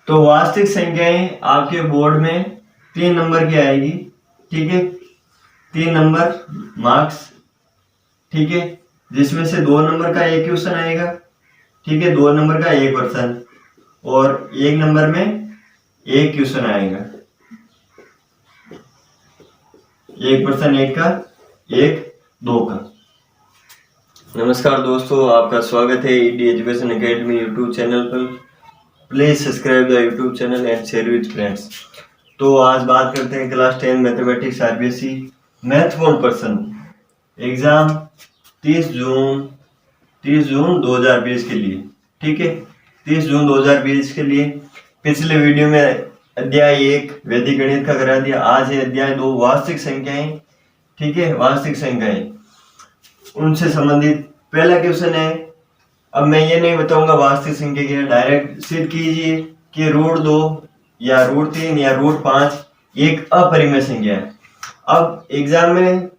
तो वास्तविक संख्याएं आपके बोर्ड में 3 नंबर की आएगी, ठीक है, 3 नंबर मार्क्स, ठीक है, जिसमें से 2 नंबर का एक क्वेश्चन आएगा, ठीक है, 2 नंबर का एक क्वेश्चन और 1 नंबर में एक क्वेश्चन आएगा, एक क्वेश्चन एक का, एक 2 का। नमस्कार दोस्तों, आपका स्वागत है ED education academy YouTube channel पर। Please subscribe the YouTube channel and share with friends. तो आज बात करते हैं class 10 mathematics RBSE math one person exam 30 June 2020 के लिए, ठीक है, 30 जून 2020 के लिए। पिछले वीडियो में अध्याय 1 वैदिक गणित का करा दिया। आज है अध्याय 2 वास्तविक संख्याएं, ठीक है, वास्तविक संख्याएं, उनसे संबंधित पहला क्वेश्चन है। अब मैं ये नहीं बताऊंगा वास्तविक संख्या क्या है, डायरेक्ट सिद्ध कीजिए कि √2 या √3 या √5 एक अपरिमेय संख्या है। अब एग्जाम में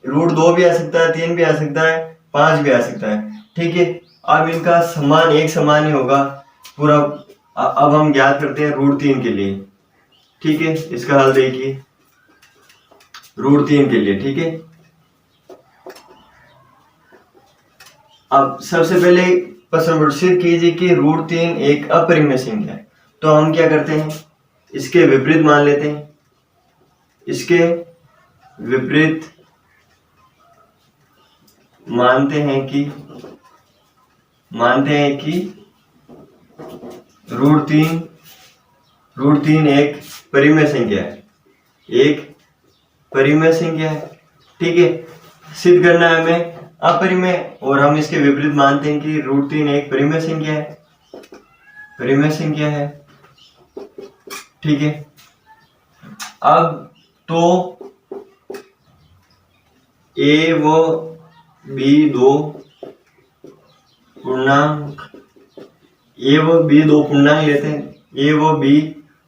√2 भी आ सकता है, 3 भी आ सकता है, 5 भी आ सकता है, ठीक है। अब इनका समान एक समान ही होगा पूरा। अब हम ज्ञात करते हैं √3 के लिए, ठीक है। इसका हल देखिए √3 के लिए, ठीक है। अब सबसे पहले प्रश्न सिद्ध कीजिए कि √3 एक अपरिमेय संख्या है। तो हम क्या करते हैं, इसके विपरीत मान लेते हैं, इसके विपरीत मानते हैं कि √3 एक परिमेय संख्या है, एक परिमेय संख्या है, ठीक है। सिद्ध करना है हमें अपरिमेय, और हम इसके विपरीत मानते हैं कि √3 एक परिमेय संख्या है, ठीक है। अब तो ए व बी दो पूर्णांक लेते हैं, ए व बी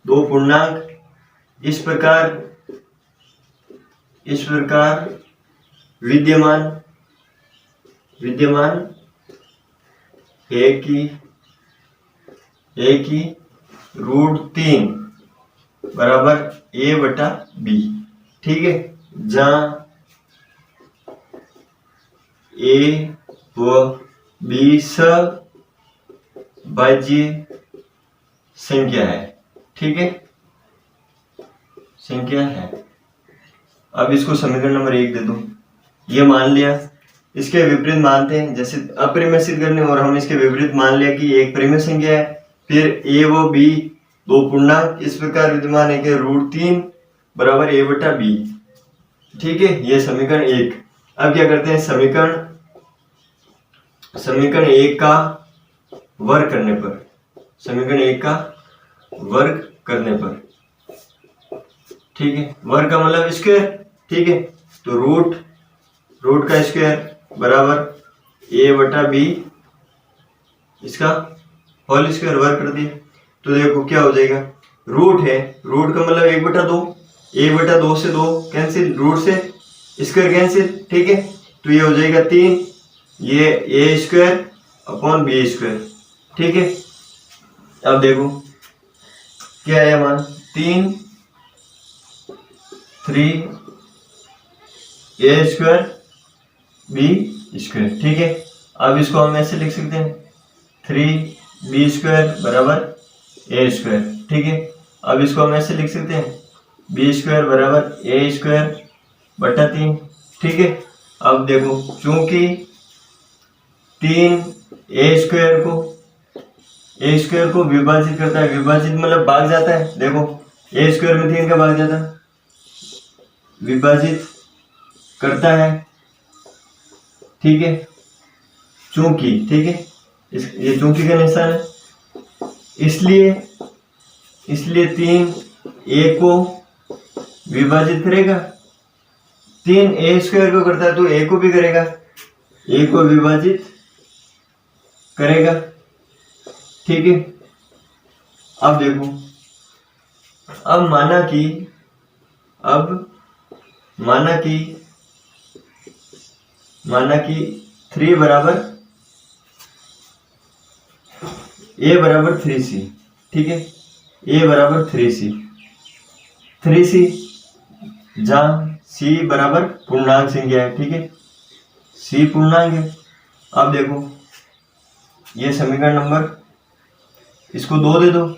दो पूर्णांक इस प्रकार विद्यमान है कि √3 बराबर a/b, ठीक है, जहां a व b सभाज्य संख्या है, ठीक है, संख्या है। अब इसको समीकरण नंबर 1 दे दो, ये मान लिया। इसके विपरीत मानते हैं, जैसे अपरिमेय सिद्ध करने, और हम इसके विपरीत मान लिया कि एक परिमेय संख्या है। फिर a व b दो पूर्णांक इस प्रकार विद्यमान है कि √3 बराबर a/b, ठीक है, ये समीकरण 1। अब क्या करते हैं, समीकरण 1 का वर्ग करने पर, ठीक है, वर्ग का मतलब स्क्वायर, ठीक है। तो रूट का स्क्वायर बराबर a/b, इसका होल स्क्वायर वर्ग कर दिया। तो देखो क्या हो जाएगा, रूट है, रूट का मतलब 1/2, 1/2 से 2 कैंसिल, रूट से स्क्वायर कैंसिल, ठीक है। तो ये हो जाएगा 3, ये a²/b², ठीक है। अब देखो क्या है मान, 3 a²/b², ठीक है। अब इसको हम ऐसे लिख सकते हैं 3b² बराबर a², ठीक है। अब इसको हम ऐसे लिख सकते हैं b² बराबर a²/3, ठीक है। अब देखो चूंकि 3 a² को विभाजित करता है, विभाजित मतलब भाग जाता है, देखो a² में 3 का भाग जाता है, विभाजित करता है, ठीक है, चूंकि, ठीक है, ये चूंकि का निशान है, इसलिए 3 a को विभाजित करेगा, 3 a² को करता है तो a को भी करेगा, a को विभाजित करेगा, ठीक है। अब देखो, अब माना कि 3 बराबर a बराबर 3c, ठीक है। ए बराबर 3c, 3c जहाँ c बराबर पूर्णांक संख्या है, ठीक है, c पूर्णांक है। अब देखो ये समीकरण नंबर, इसको 2 दे दो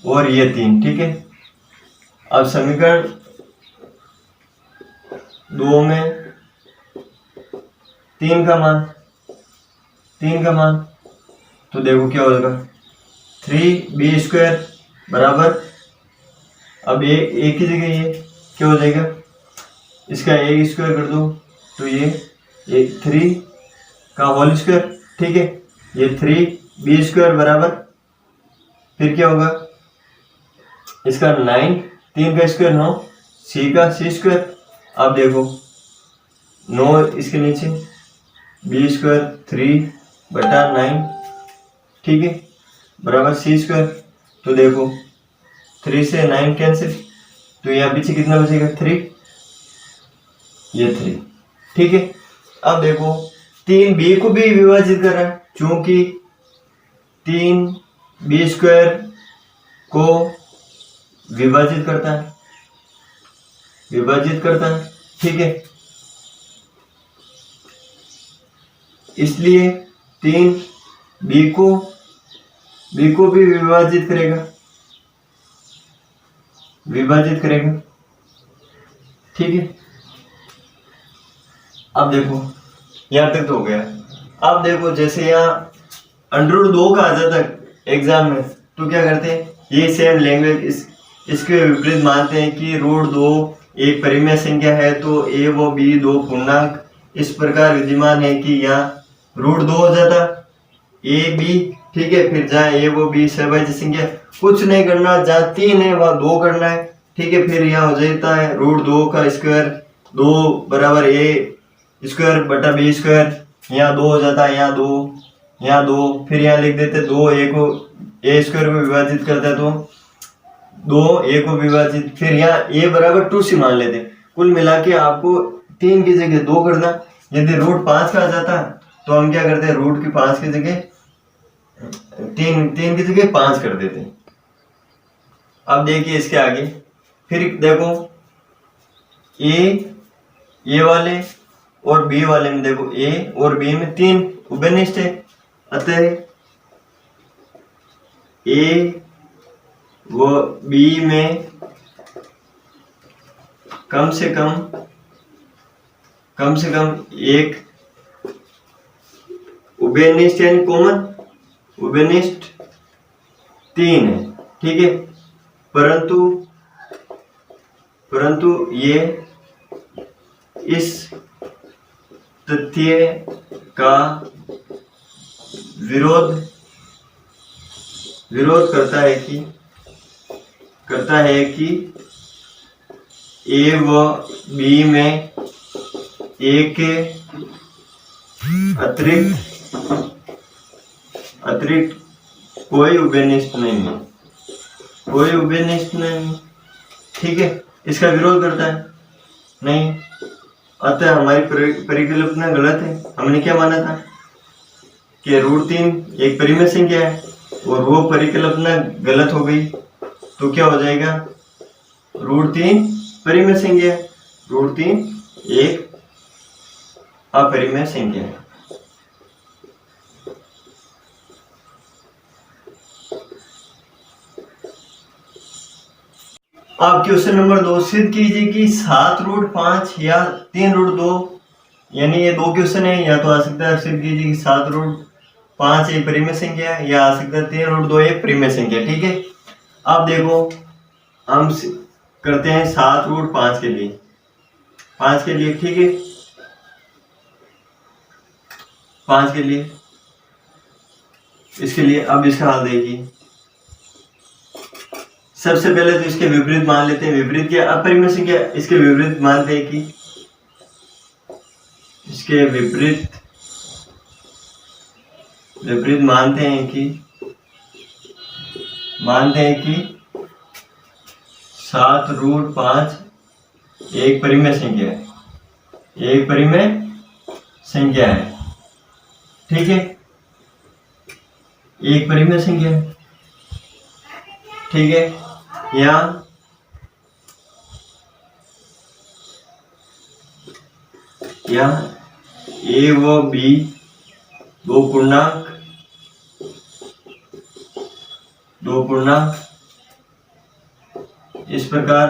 और ये 3, ठीक है। अब समीकरण 2 में 3 का मान तो देखो क्या होगा, 3b² बराबर, अब ये एक ही जगह ये क्या हो जाएगा, इसका एक स्क्वायर कर दो तो ये 3 का होल स्क्वायर, ठीक है। ये 3b² बराबर, फिर क्या होगा, इसका 9, 3 का स्क्वायर 9, c का c²। अब देखो 9 इसके नीचे, b² 3/9, ठीक है, बराबर c²। तो देखो 3 से 9 कैंसिल, तो यहाँ पीछे कितना बचेगा, 3, ये 3, ठीक है। अब देखो 3b को भी विभाजित कर रहा है, क्योंकि 3b² को विभाजित करता है, ठीक है। इसलिए 3b को भी विभाजित करेगा, ठीक है। अब देखो यहाँ तक तो हो गया। अब देखो जैसे यहाँ √2 का आ जाता है एग्जाम में, तो क्या करते हैं, ये सेम लैंग्वेज इसके विपरीत मानते हैं कि √2 एक परिमेय संख्या है तो a व b 2 पूर्णांक इस प्रकार विद्यमान है कि यहाँ √2 हो जाता a b, ठीक है। फिर जहाँ a व b सहभाज्य संख्या, कुछ नहीं करना, जहाँ 3 है वहाँ 2 करना है, ठीक है। फिर यहाँ हो जाता है √2 का स्क्वायर 2 बराबर a² बटा b², यहाँ 2 हो जाता है, यहाँ 2, फिर यहाँ लिख देते 2 a को a² को विभाजित करता है तो 2 a को विभाजित, फिर यहाँ a बराबर 2c मान लेते। कुल मिला के आपको 3 की जगह 2 करना। यदि √5 का आ जाता तो हम क्या करते हैं, √5 की जगह 3 की जगह 5 कर देते। अब देखिए इसके आगे, फिर देखो a वाले और b वाले में, देखो a और b में 3 उभयनिष्ठ है, अतः a व b में कम से कम एक उभयनिष्ठ यानी कॉमन उभयनिष्ठ 3 है, ठीक है। परंतु ये इस तथ्य का विरोध करता है कि a व b में एक अतिरिक्त कोई उभयनिष्ठ नहीं है, ठीक है। इसका विरोध करता है नहीं, अतः हमारी परिकल्पना गलत है। हमने क्या माना था कि √3 एक परिमेय संख्या है, और वो परिकल्पना गलत हो गई, तो क्या हो जाएगा, √3 परिमेय संख्या है, √3 एक अपरिमेय संख्या है। अब क्वेश्चन नंबर 2, सिद्ध कीजिए कि 7√5 या 3√2, यानी ये 2 क्वेश्चन है, या तो आ सकता है सिद्ध कीजिए कि 7√5 एक परिमेय संख्या है, या आ सकता है 3√2 एक परिमेय संख्या, ठीक है। अब देखो हम करते हैं 7√5 के लिए, 5 के लिए, ठीक है, 5 के लिए, इसके लिए अब इसका हल देखिए। सबसे पहले तो इसके विपरीत मान लेते हैं, विपरीत क्या, अपरिमेय संख्या, इसके विपरीत मानते हैं कि इसके विपरीत मानते हैं कि 7√5 एक परिमेय संख्या है, ठीक है, एक परिमेय संख्या है, ठीक है। यहाँ ए व बी दो पूर्णांक इस प्रकार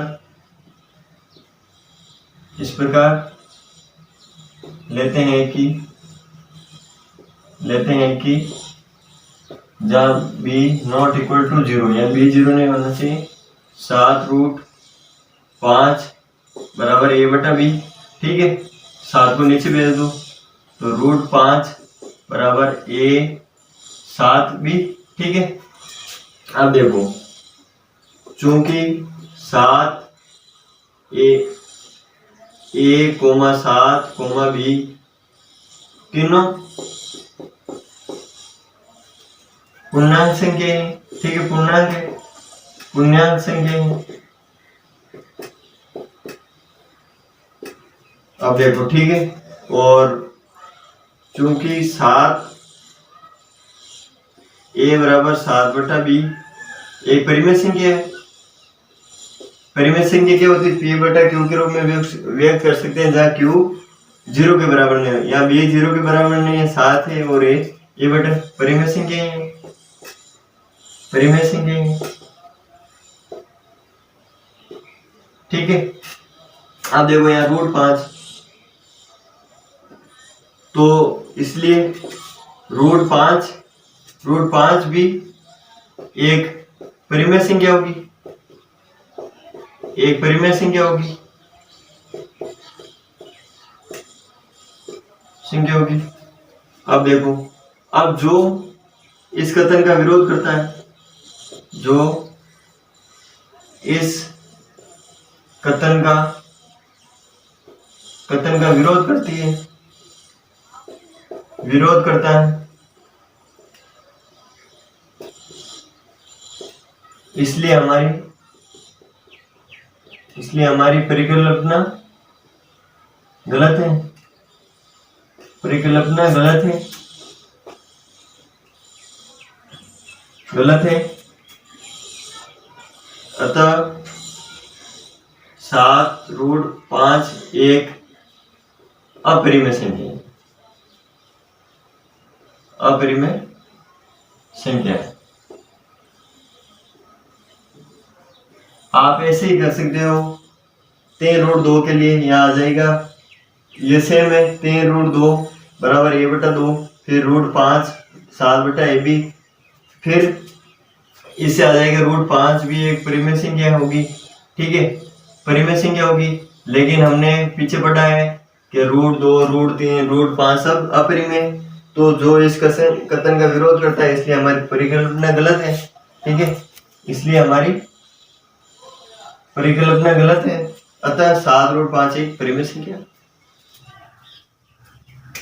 लेते हैं कि जहाँ b नॉट इक्वल टू 0 या b 0 नहीं होना चाहिए, 7√5 बराबर a बटा b। ठीक है, 7 को नीचे भेज दो तो √5 बराबर a 7b। ठीक है, अब देखो चूंकि 7 b तीनों पूर्णांक संख्या है। ठीक है, पूर्णांक संख्या है। अब देखो ठीक है, और चूंकि 7 a बराबर 7 बटा b एक परिमेय संख्या है। परिमेय संख्या क्या होती है? p बटा q के रूप में व्यक्त कर सकते हैं, जहाँ q 0 के बराबर नहीं है। यहाँ b 0 के बराबर नहीं है, 7 है, और a बटा परिमेय संख्या है। ठीक है, अब देखो यहाँ √5, तो इसलिए √5 भी एक परिमेय संख्या होगी। अब देखो, अब जो इस कथन का विरोध करता है, जो इस कथन का विरोध करता है, इसलिए हमारी परिकल्पना गलत है। अतः 7√5 एक अपरिमेय संख्या है। आप ऐसे ही कर सकते हो। 3√2 के लिए यहाँ आ जाएगा, ये सेम है, 3√2 बराबर a बटा 2, फिर √5 7 बटा ab, फिर इससे आ जाएगा √5 भी एक परिमेय संख्या होगी। ठीक है, परिमेय संख्या होगी, लेकिन हमने पीछे पढ़ा है कि √2 √3 √5 सब अपरिमेय। तो जो इस कथन का विरोध करता है, इसलिए हमारी परिकल्पना गलत है। ठीक है, इसलिए हमारी परिकल्पना गलत है। अतः 7√5 एक परिमेय संख्या।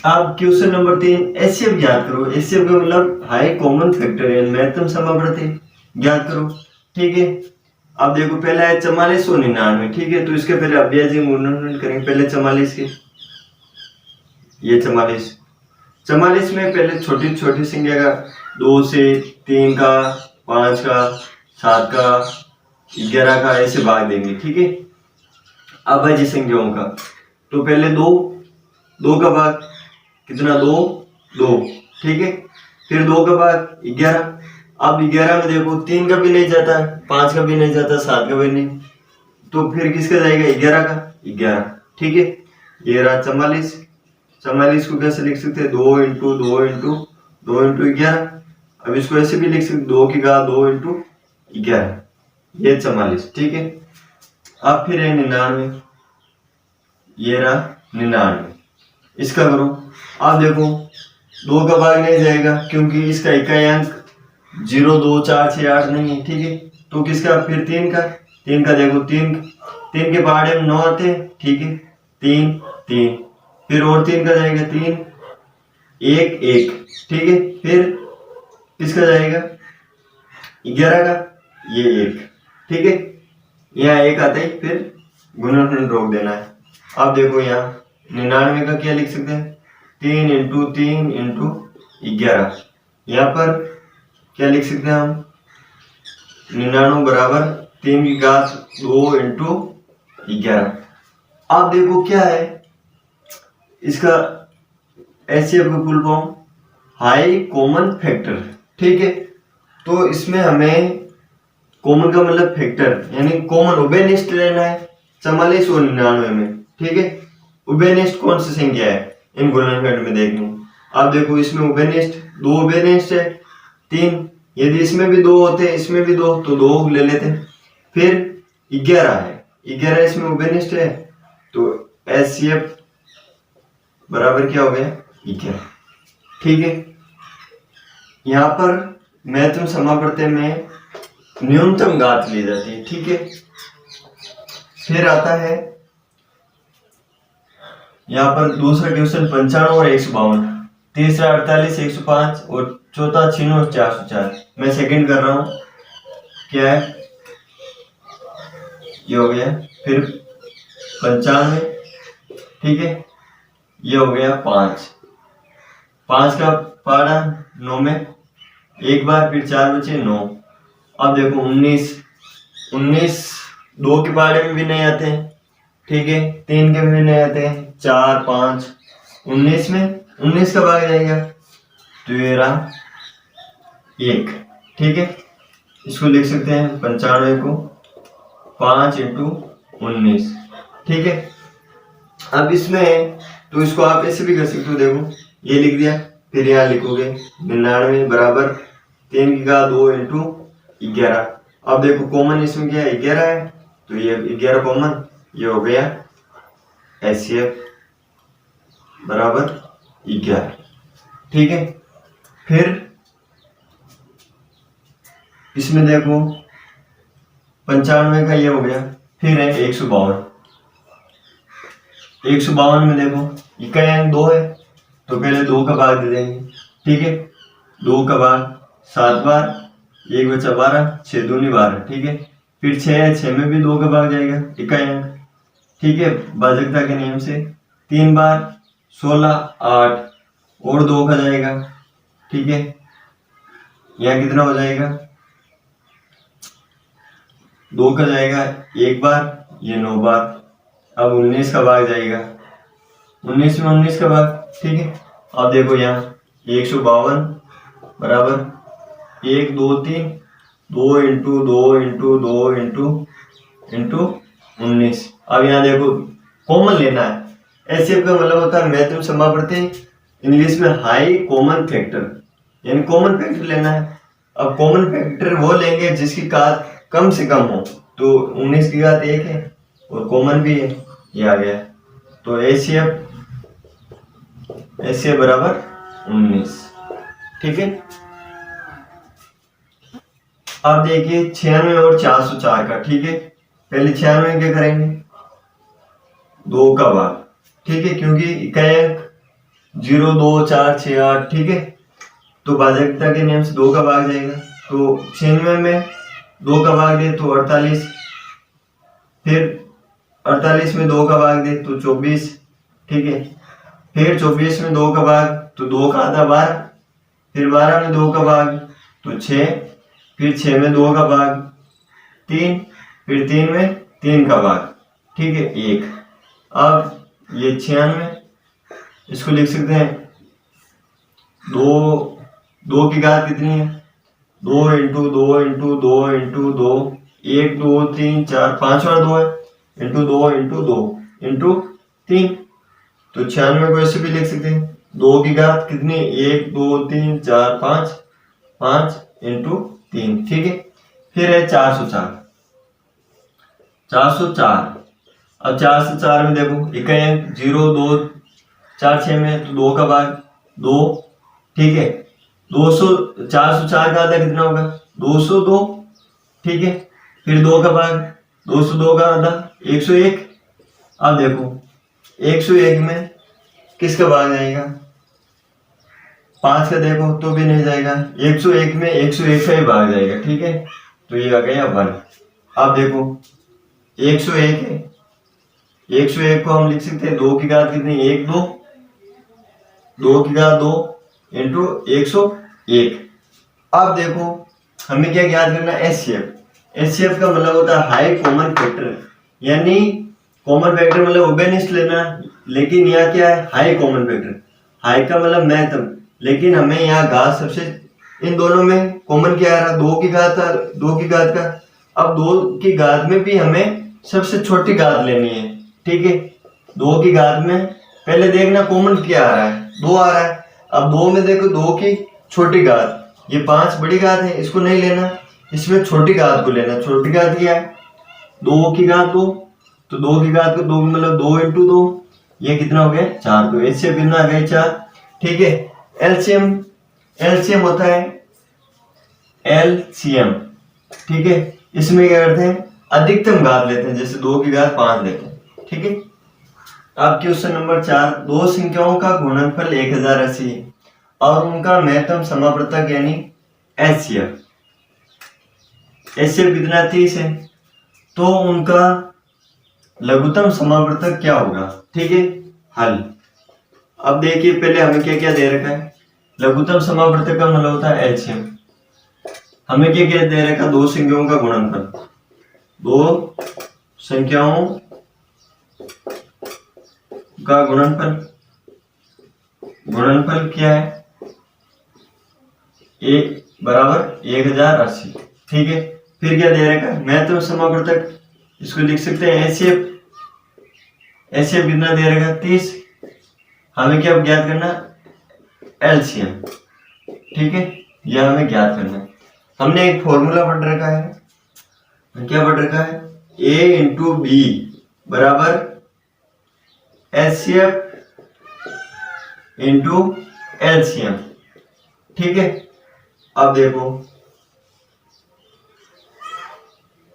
अब क्वेश्चन नंबर 3, एचसीएफ ज्ञात करो। एचसीएफ का मतलब हाई कॉमन फैक्टर है, महत्तम समावर्ती ज्ञात करो। ठीक है, अब देखो पहला है 4499। ठीक है, तो इसके पहले अभ्याजी गुणन करेंगे। पहले 44 के, ये 44 में पहले छोटी संख्या का 2 से 3 का 5 का 7 का 11 का ऐसे भाग देंगे। ठीक है, अभाज्य संख्याओं का, तो पहले 2 का भाग कितना, 2। ठीक है, फिर 2 का भाग 11। अब 11 में देखो 3 का भी नहीं जाता, 5 का भी नहीं जाता, 7 का भी नहीं, तो फिर किसका जाएगा, 11 का 11। ठीक है, ये रहा 44 को कैसे लिख सकते हैं, 2 इंटू 11। अब इसको ऐसे भी लिख सकते, 2 की घात 2 इंटू 11, ये 44। ठीक है, अब फिर है 99, ये रहा 99, इसका करो। अब देखो 2 का भाग नहीं जाएगा, क्योंकि इसका इकाई अंक 0 2 4 6 8 नहीं है। ठीक है, तो किसका, फिर 3 का देखो 3 के पहाड़े में 9 आते हैं। ठीक है, 3, फिर और 3 का जाएगा, 3 1 1। ठीक है, फिर किसका जाएगा, 11 का, ये 1। ठीक है, यहाँ 1 आता है, फिर गुणनफल रोक देना है। अब देखो यहाँ 99 का क्या लिख सकते हैं, 3 इंटू 3 इंटू 11। यहाँ पर क्या लिख सकते हैं हम, 99 बराबर 3 की घात 2 इंटू 11। आप देखो क्या है इसका HCF का full form, high common factor. ठीक है, तो इसमें हमें कॉमन का मतलब फैक्टर यानी कॉमन उभयनिष्ठ लेना है 44 और 99 में। ठीक है, उभयनिष्ठ कौन सी संख्या है इन गुणनखंड में देखनी। आप देखो इसमें उभयनिष्ठ 2 उभयनिष्ठ है 3, यदि इसमें भी 2 होते इसमें भी 2 तो 2 ले लेते। फिर 11 है, 11 इसमें उभयनिष्ठ है तो HCF बराबर क्या हो गया 11। ठीक है, यहाँ पर महत्तम समापवर्तन में न्यूनतम घात ली जाती है। ठीक है, फिर आता है यहाँ पर दूसरा क्वेश्चन 95 और 152, तीसरा 48 105 और चौथा 96 और 404। मैं सेकंड कर रहा हूँ, क्या है ये हो गया। फिर 95, ठीक है, ये हो गया 5 का पहाड़ा 9 में एक बार, फिर 4 बचे 9। अब देखो 19 2 के पहाड़े में भी नहीं आते हैं। ठीक है, 3 के भी नहीं आते हैं, 4 5 19 में 19 का भाग जाएगा तो ये रहा 1। ठीक है, इसको लिख सकते हैं 95 को 5 इंटू 19। ठीक है, अब इसमें तो इसको आप ऐसे भी कर सकते हो, देखो ये लिख दिया, फिर यहाँ लिखोगे 99 बराबर 3 की घात 2 इंटू 11। अब देखो कॉमन इसमें क्या है 11 है तो ये 11 कॉमन, ये हो गया HCF बराबर 11। ठीक है, फिर इसमें देखो 95 का ये हो गया। फिर है 152 में देखो इकाई अंक 2 है तो पहले 2 का भाग दे देंगे। ठीक है, 2 का भाग 7 बार, 1 बचा 12, 6 दूनी 12। ठीक है, फिर 6 है, 6 में भी 2 का भाग जाएगा इकाई अंक। ठीक है, भाजकता के नियम से 3 बार 16 8 और 2 का जाएगा। ठीक है, यहाँ कितना हो जाएगा 2 का जाएगा 1 बार, ये 9 बार। अब 19 का भाग जाएगा 19 में 19 का भाग। ठीक है, अब देखो यहाँ 152 बराबर 1 2 3 2 इंटू 2 इंटू 2 इंटू 19। अब यहाँ देखो कॉमन लेना है। HCF का मतलब होता है महत्तम समापवर्तन, इंग्लिश में हाई कॉमन फैक्टर, यानी कॉमन फैक्टर लेना है। अब कॉमन फैक्टर वो लेंगे जिसकी घात कम से कम हो, तो 19 की घात 1 है और कॉमन भी है, ये आ गया। तो HCF बराबर 19। ठीक है, अब देखिए 96 और 404 का। ठीक है, पहले 96 क्या करेंगे 2 का भाग। ठीक है, क्योंकि इकाई अंक 0 2 4 6 8। ठीक है, तो भाजकता के नियम से 2 का भाग जाएगा, तो 96 में 2 का भाग दे तो 48, फिर 48 में 2 का भाग दे तो 24। ठीक है, फिर 24 में 2 का भाग तो 2 का आधा 12, फिर 12 में 2 का भाग तो 6, फिर 6 में 2 का भाग 3, फिर 3 में 3 का भाग। ठीक है 1। अब ये 96, इसको लिख सकते हैं 2 की घात कितनी है 2 इंटू 2 इंटू 2 इंटू 2, 1 2 3 4 5 और 2 है इंटू 2 इंटू 2 इंटू 3। तो 96 को ऐसे भी लिख सकते हैं 2 की घात कितनी 1 2 3 4 5 इंटू 3। ठीक है, फिर है 404। अब 404 में देखो इकाई अंक 0 2 4 6 में तो 2 का भाग 2। ठीक है, 404 का आधा कितना होगा 202। ठीक है, फिर 2 का भाग 202 का आधा 101। अब देखो 101 में किसका भाग जाएगा 5 का, देखो तो भी नहीं जाएगा। 101 में 101 का ही भाग जाएगा। ठीक है, तो ये आ गया 1। अब देखो 101 है, 101 को हम लिख सकते हैं 2 की घात कितनी 1 2 की घात 2 इंटू 101। अब देखो हमें क्या ज्ञात करना है, एचसीएफ। एचसीएफ का मतलब होता है हाई कॉमन फैक्टर, यानी कॉमन फैक्टर मतलब ओबेनिस्ट लेना, लेकिन यहाँ क्या है, हाई कॉमन फैक्टर। हाई का मतलब महत्तम, लेकिन हमें यहाँ घात सबसे, इन दोनों में कॉमन क्या आ रहा, 2 की घात, 2 की घात का। अब 2 की घात में भी हमें सबसे छोटी घात लेनी है, ठीक है। 2 की घात में पहले देखना कॉमन क्या आ रहा है, 2 आ रहा है। अब 2 में देखो 2 की छोटी घात, ये 5 बड़ी घात है, इसको नहीं लेना, इसमें छोटी घात को लेना। छोटी घात क्या है, 2 की घात 2, तो 2 की घात को 2 मतलब 2 × 2, ये कितना हो गया 4, तो इससे कितना आ गया 4, ठीक है। एलसीएम, एलसीएम होता है एलसीएम, ठीक है। इसमें क्या करते हैं, अधिकतम घात लेते हैं, जैसे 2 की घात 5 लेते हैं, ठीक है। अब क्वेश्चन नंबर 4, दो संख्याओं का गुणनफल 1080 है और उनका महत्तम समावर्तक यानी एचसीएफ, एचसीएफ कितना 30 है, तो उनका लघुत्तम समावर्तक क्या होगा, ठीक है। हल, अब देखिए पहले हमें क्या क्या दे रखा है, लघुत्तम समावर्तक का मतलब होता है एलसीएम। हमें क्या क्या दे रखा, दो संख्याओं का गुणनफल, दो संख्याओं का गुणनफल, गुणनफल क्या है, एक बराबर 1080, ठीक है। फिर क्या दे रखा है, महत्तम समावर्तक, इसको लिख सकते हैं एचसीएफ। एचसीएफ कितना दे रखा है 30, हमें क्या ज्ञात करना, एलसीएम, ठीक है, यह हमें ज्ञात करना है। हमने एक फॉर्मूला पढ़ रखा है, क्या पढ़ रखा है, a × b बराबर एचसीएफ × एलसीएम, ठीक है। अब देखो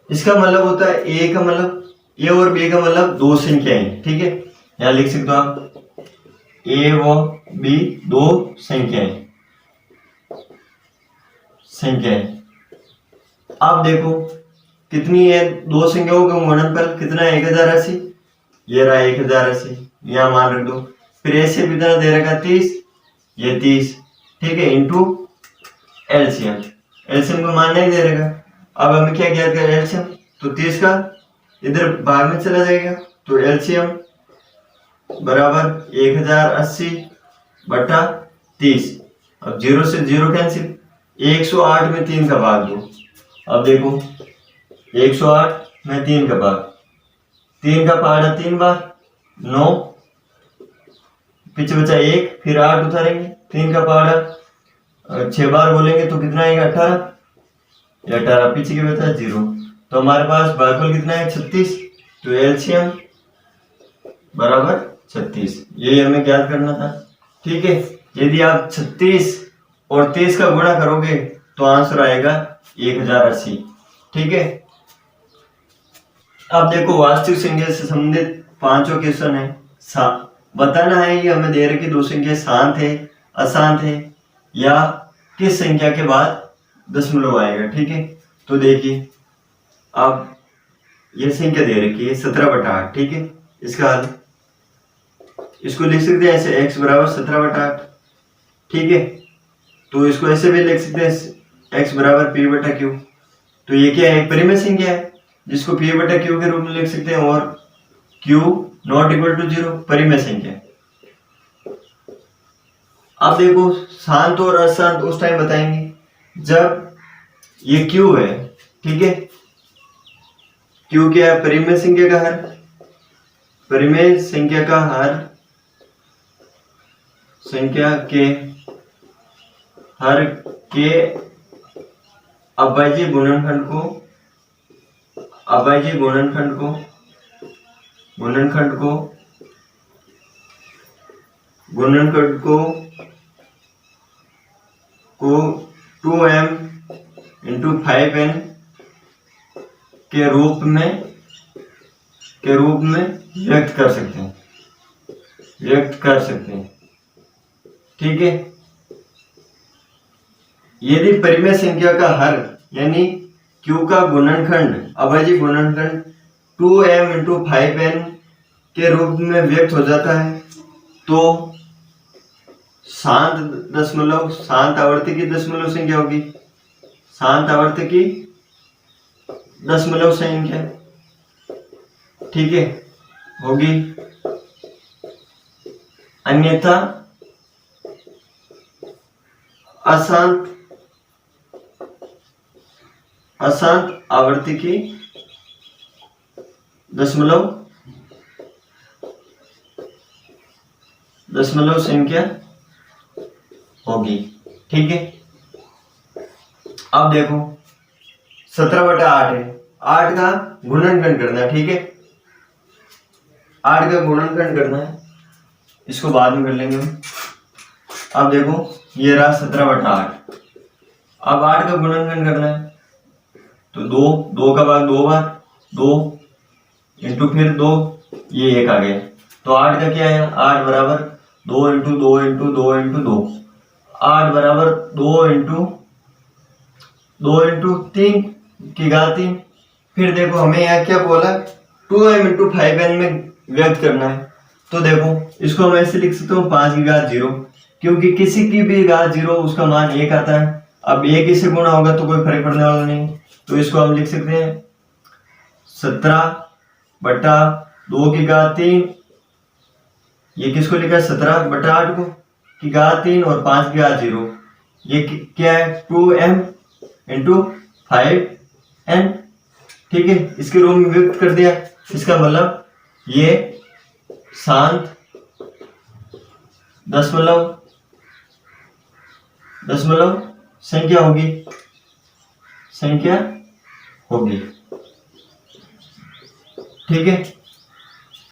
इसका मतलब होता है ए का मतलब, ए और बी का मतलब दो संख्याएं, ठीक है। यहां लिख सकते हो आप, ए व बी दो संख्याएं, आप देखो कितनी है, दो संख्याओं का गुणनफल कितना है, 1080, ये रहा 1080, यहां मान रख दो। फिर ऐसे कितना दे रखा 30, ये 30, ठीक है, इंटू एलसीएम, एलसीएम को मान नहीं दे रखा। अब हमें क्या ज्ञात करें, एलसीएम, तो 30 का इधर भाग में चला जाएगा, तो एलसीएम बराबर 1080 बटा 30। अब 0 से 0 कैंसिल, 108 में 3 का भाग दो। अब देखो 108 में 3 का भाग, 3 का पहाड़ा 3 बार 9, पीछे बचा 1, फिर 8 उतारेंगे, 3 का पहाड़ा 6 बार बोलेंगे तो कितना आएगा 18, 18 पीछे के बचा 0, तो हमारे पास भागफल कितना है 36, तो एलसीएम बराबर 36, यही हमें ज्ञात करना था, ठीक है। यदि आप 36 और 30 का गुणा करोगे तो आंसर आएगा 1080, ठीक है। अब देखो वास्तविक संख्या से संबंधित पांचों क्वेश्चन है, बताना है ये हमें दे रखी दो संख्या शांत है, अशांत है, या किस संख्या के बाद दशमलव आएगा, ठीक है। तो देखिए अब ये संख्या दे रखी है 17/8, ठीक है। इसका हल, इसको लिख सकते हैं ऐसे, x बराबर 17/8, ठीक है। तो इसको ऐसे भी लिख सकते हैं x बराबर p/q, तो ये क्या है, परिमेय संख्या है जिसको p/q के रूप में लिख सकते हैं, और q ≠ 0 परिमेय संख्या। अब देखो शांत और अशांत उस टाइम बताएंगे जब ये q है, ठीक है। q क्या है, परिमेय संख्या का हर, परिमेय संख्या का हर, संख्या के हर के अभाज्य गुणनखंड को, अभाज्य गुणनखंड को, गुणनखंड को, गुणनखंड को 2m × 5n के रूप में व्यक्त कर सकते हैं, व्यक्त कर सकते हैं, ठीक है। यदि परिमेय संख्या का हर यानी q का गुणनखंड, अभाज्य गुणनखंड 2m × 5n के रूप में व्यक्त हो जाता है, तो शांत दशमलव, शांत आवर्ती की दशमलव संख्या होगी, शांत आवर्ती दशमलव संख्या, ठीक है, होगी। अन्यथा अशांत आवर्ती की दशमलव संख्या होगी, ठीक है। अब देखो 17/8 है, 8 का गुणनखंड करना है, ठीक है, 8 का गुणनखंड करना है, इसको बाद में कर लेंगे हम। अब देखो ये रहा 17/8, अब 8 का गुणनखंड करना है तो 2 का भाग 2 बार, 2 इंटू फिर 2, ये 1 आ गया। तो 8 का क्या है, 8 बराबर 2 इंटू 2 इंटू 2 इंटू 2, 8 बराबर 2 इंटू 3 की घात 3। फिर देखो हमें यहाँ क्या बोला, 2m इंटू 5n में व्यक्त करना है। तो देखो इसको हम ऐसे लिख सकते हो 5 की घात 0, क्योंकि किसी की भी घात 0 उसका मान 1 आता है। अब 1 इससे गुणा होगा तो कोई फर्क पड़ने वाला नहीं, तो इसको हम लिख सकते हैं 17/2 की घात 3। ये किसको लिखा, 17/8 को की घात 3 और 5 की घात 0, ये क्या है 2m इंटू 5n, ठीक है, इसके रूप में व्यक्त कर दिया। इसका मतलब ये शांत दशमलव संख्या होगी, ठीक है।